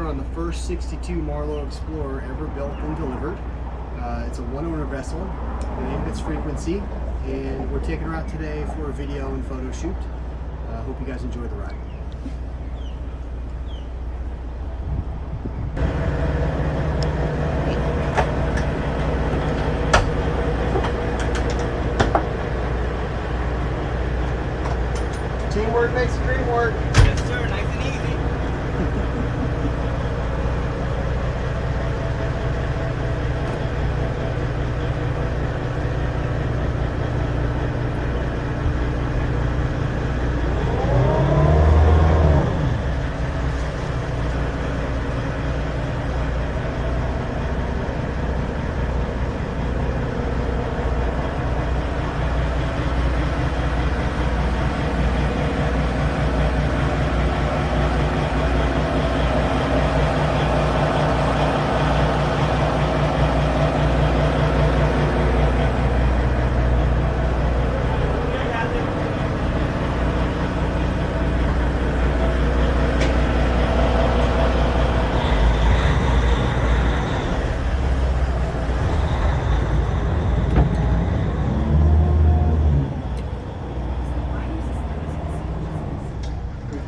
here on the first 62 Marlowe Explorer ever built and delivered. It's a one-owner vessel. The name of its Frequency, and we're taking her out today for a video and photo shoot. Hope you guys enjoy the ride. Teamwork makes the dream work. Yes, sir. Nice and easy.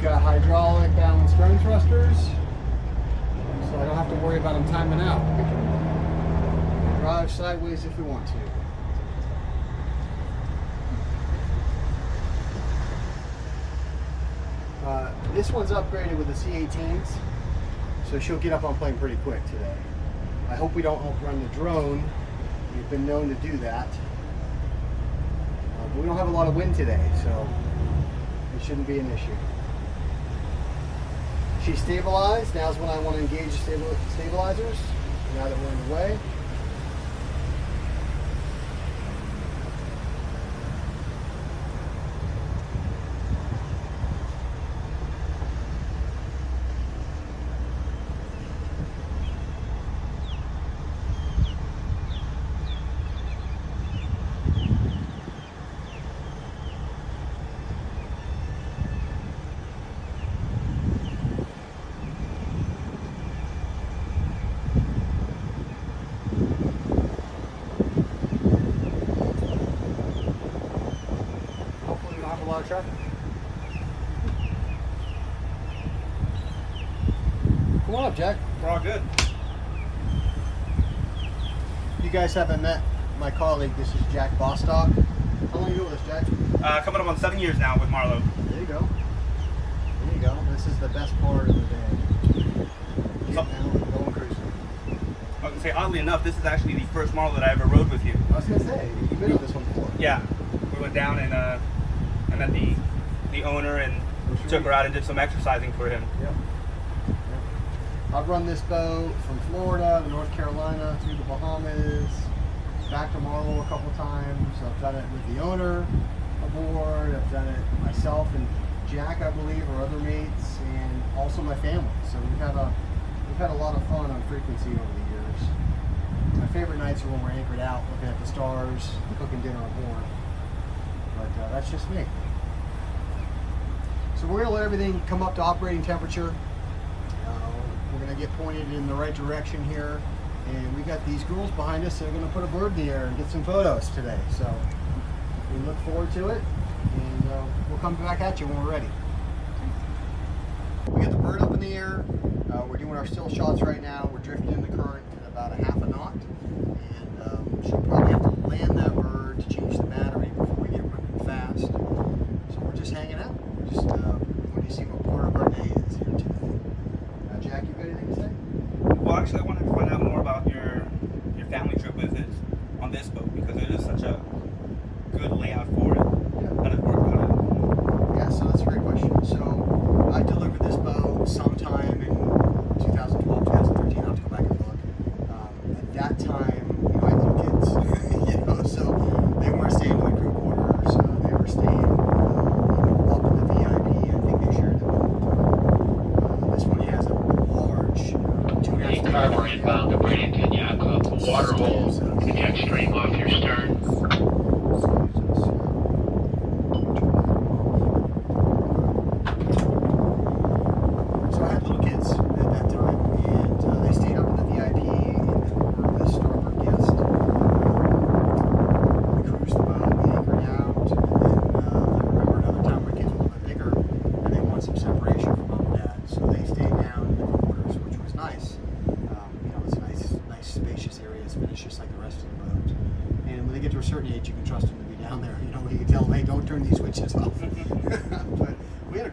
Got hydraulic balance stern thrusters, so I don't have to worry about them timing out. We can drive sideways if we want to. This one's upgraded with the C-18s, so she'll get up on plane pretty quick today. I hope we don't outrun the drone. We've been known to do that. But we don't have a lot of wind today, so it shouldn't be an issue. She's stabilized. Now's when I want to engage stabilizers, now that we're in the way. A lot of traffic. Come on up, Jack. We're all good. You guys haven't met my colleague. This is Jack Bostock. How long are you with us, Jack? Coming up on 7 years now with Marlowe. There you go. There you go. This is the best part of the day. Getting out and going cruising. I was going to say, oddly enough, this is actually the first Marlowe that I ever rode with you. I was going to say, you've been on this one before. Yeah. We went down and I met the owner and took her out and did some exercising for him. Yep. I've run this boat from Florida to North Carolina through the Bahamas, back to Marlowe a couple times. I've done it with the owner aboard. I've done it myself and Jack, I believe, or other mates, and also my family. So we've had a lot of fun on Frequency over the years. My favorite nights are when we're anchored out, looking at the stars, cooking dinner aboard. But that's just me. So we're going to let everything come up to operating temperature. We're going to get pointed in the right direction here. And we got these girls behind us that are going to put a bird in the air and get some photos today. So we look forward to it. And we'll come back at you when we're ready. We got the bird up in the air. We're doing our still shots right now. We're drifting in the current at about a half a knot. And she'll probably have to land that bird to change the battery before we get running fast. So we're just hanging out. Just when you see what part of our day is here today. Jack, you got anything to say? Well, actually, I wanted to find out more about your family trip with it on this boat, because it is such a good layout for it. Yeah. How did it work out? Yeah, so that's a great question. So I delivered this boat sometime in 2012, 2013. I'll have to go back and look.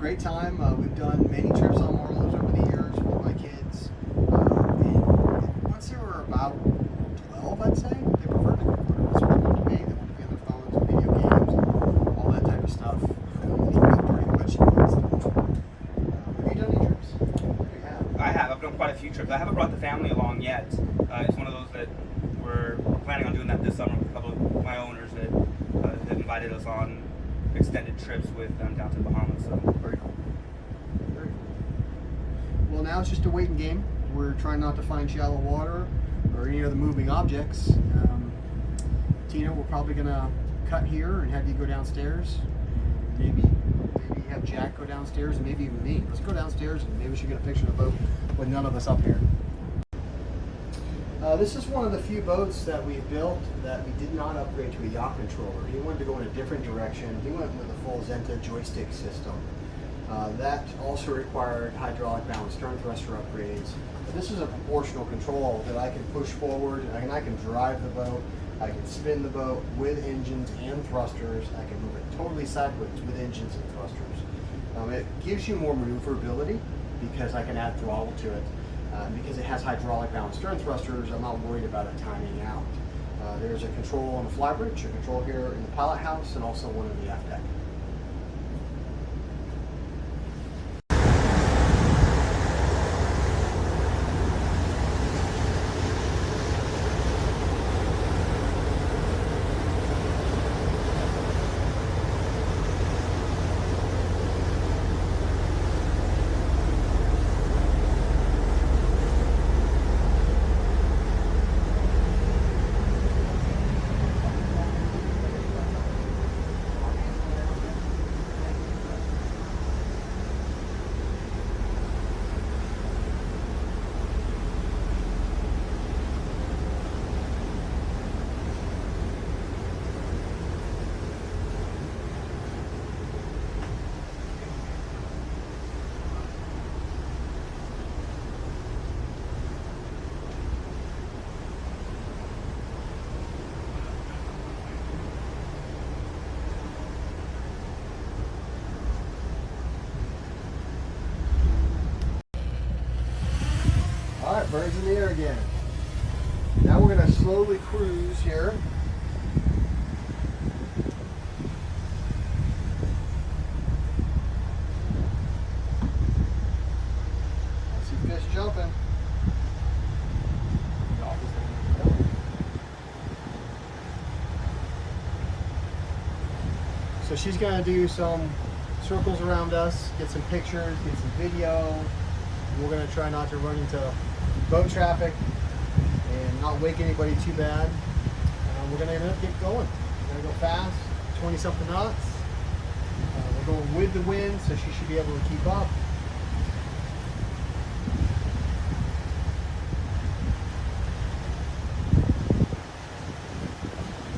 great time. We've done many trips on Marlows over the years with my kids. And once they were about 12, I'd say, they preferred to go further. That's what they wanted to be. They wanted to be on their phones and video games, all that type of stuff. Pretty much. Have you done any trips? You have. I have. I've done quite a few trips. I haven't brought the family along yet. It's one of those that we're planning on doing that this summer with a couple of my owners that have invited us on extended trips with them down to the Bahamas. So Very cool. Very cool. Well, now it's just a waiting game. We're trying not to find shallow water or any other moving objects. Tina, we're probably gonna cut here and have you go downstairs. Maybe have Jack go downstairs, and maybe even me. Let's go downstairs and maybe we should get a picture of the boat with none of us up here. This is one of the few boats that we built that we did not upgrade to a yacht controller. He wanted to go in a different direction. He went with a full Zenta joystick system. That also required hydraulic balance stern thruster upgrades. But this is a proportional control that I can push forward, and I can drive the boat. I can spin the boat with engines and thrusters. I can move it totally sideways with engines and thrusters. It gives you more maneuverability because I can add throttle to it. Because it has hydraulic balance stern thrusters, I'm not worried about it timing out. There's a control on the flybridge, a control here in the pilot house, and also one in the aft deck. All right, birds in the air again. Now we're going to slowly cruise here. I see fish jumping. So she's going to do some circles around us, get some pictures, get some video. We're going to try not to run into boat traffic and not wake anybody too bad. We're going to get going. We're going to go fast, 20 something knots. We're going with the wind, so she should be able to keep up.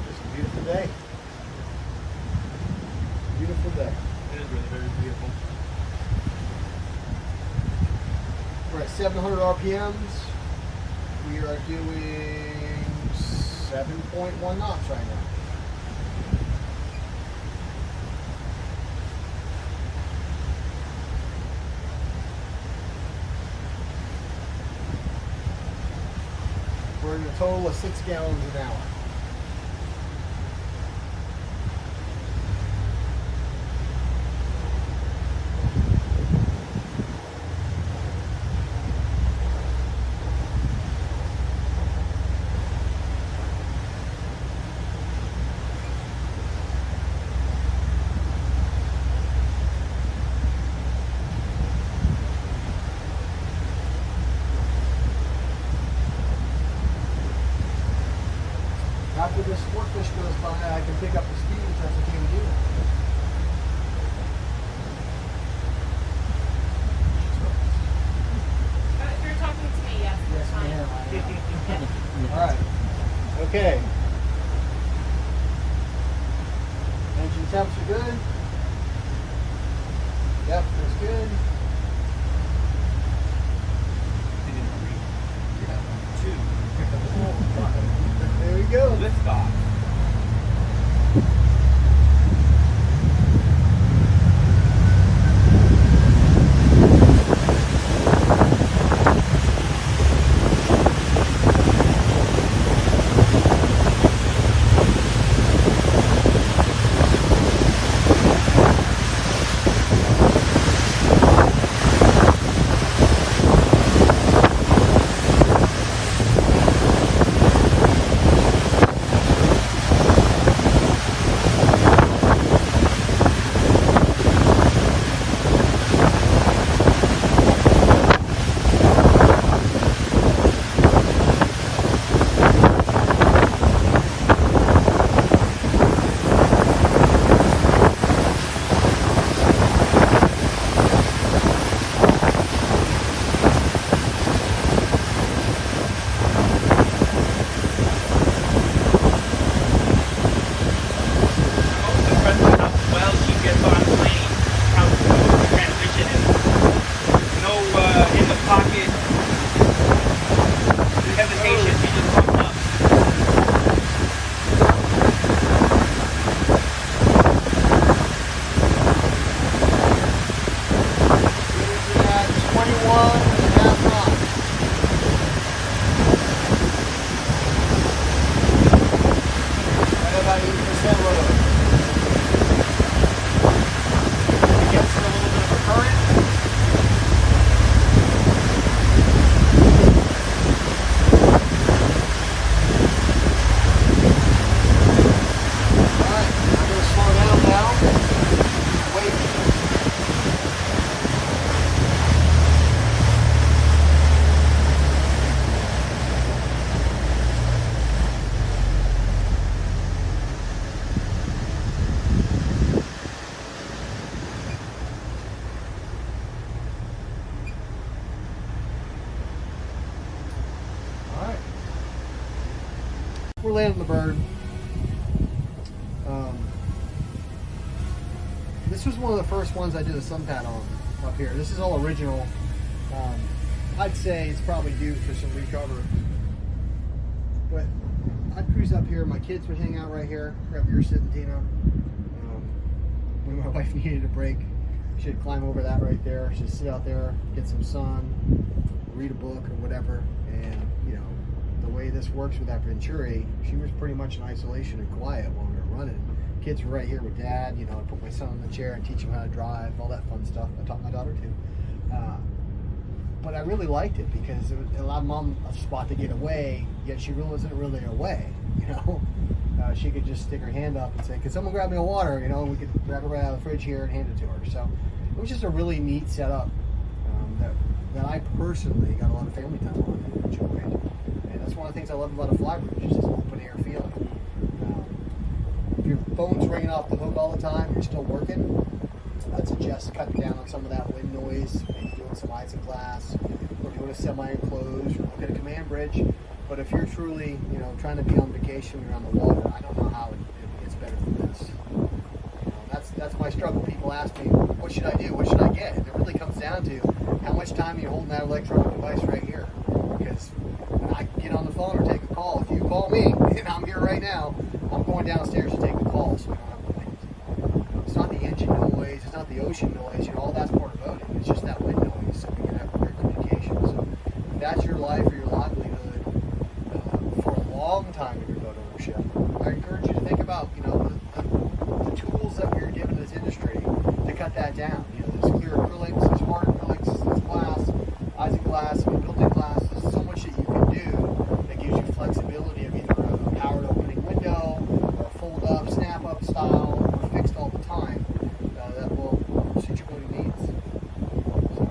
It's a beautiful day. Beautiful day. it is really very beautiful. We're at 700 RPMs. We are doing 7.1 knots right now. We're in a total of 6 gallons an hour. After this sportfish goes by, I can pick up the speed if that's okay with you. If you're talking to me, yes. Yes, fine. ma'am. All right. Okay. Engine temps are good. Yep, that's good. There we go. Lift off. land on the bird. This was one of the first ones I did a sun pad on up here. This is all original. I'd say it's probably due for some recover. But I'd cruise up here. My kids would hang out right here, wherever you're sitting, Tina. When my wife needed a break, she'd climb over that right there. She'd sit out there, get some sun, read a book or whatever. And, you know, the way this works with that Venturi, she was pretty much in isolation and quiet while we were running. Kids were right here with Dad. You know, I put my son in the chair and teach him how to drive, all that fun stuff. I taught my daughter too. But I really liked it because it allowed Mom a spot to get away, yet she wasn't really away, you know. She could just stick her hand up and say, "Can someone grab me a water?" You know, and we could grab it right out of the fridge here and hand it to her. So it was just a really neat setup that I personally got a lot of family time on and enjoyed. And that's one of the things I love about a flybridge, is this open air feeling. If your phone's ringing off the hook all the time, you're still working, I'd suggest cutting down on some of that wind noise, maybe doing some isinglass, or doing a semi-enclosed, or look at a command bridge. But if you're truly, you know, trying to be on vacation when you're on the water, I don't know how it gets better than this. You know, that's my struggle. People ask me, what should I do? What should I get? And it really comes down to how much time you're holding that electronic device right here. Because when I get on the phone or take a call, if you call me, and I'm here right now, I'm going downstairs to take the call, so we don't have wind. It's not the engine noise, it's not the ocean noise, you know, all that's part of boating. It's just that wind noise, so we can have clear communication. So if that's your life or your livelihood for a long time in your boat ownership, I encourage you to think about, you know, the tools that we're given in this industry to cut that down. You know, there's clear acrylics, there's hard acrylics, there's glass, isinglass, built-in glass. There's so much that you can do that gives you flexibility of either a powered opening window or a fold-up, snap-up style, or fixed all the time, that will suit your boating needs. So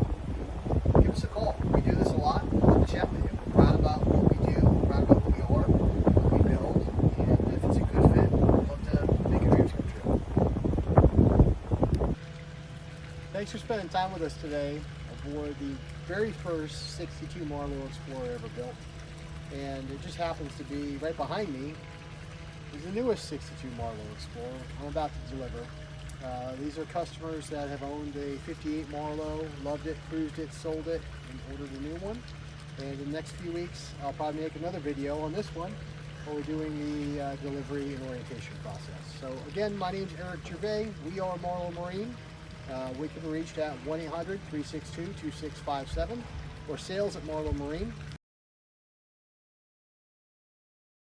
give us a call. We do this a lot. We'd love to chat with you. We're proud about what we do. We're proud about who we are, what we build, and if it's a good fit, we'd love to make your dreams come true. Thanks for spending time with us today aboard the very first 62 Marlowe Explorer ever built. And it just happens to be right behind me is the newest 62 Marlowe Explorer I'm about to deliver. These are customers that have owned a 58 Marlowe, loved it, cruised it, sold it, and ordered a new one. And in the next few weeks, I'll probably make another video on this one where we're doing the delivery and orientation process. So again, my name's Eric Gervais. We are Marlowe Marine. We can be reached at 1-800-362-2657 or sales@Marlowe Marine.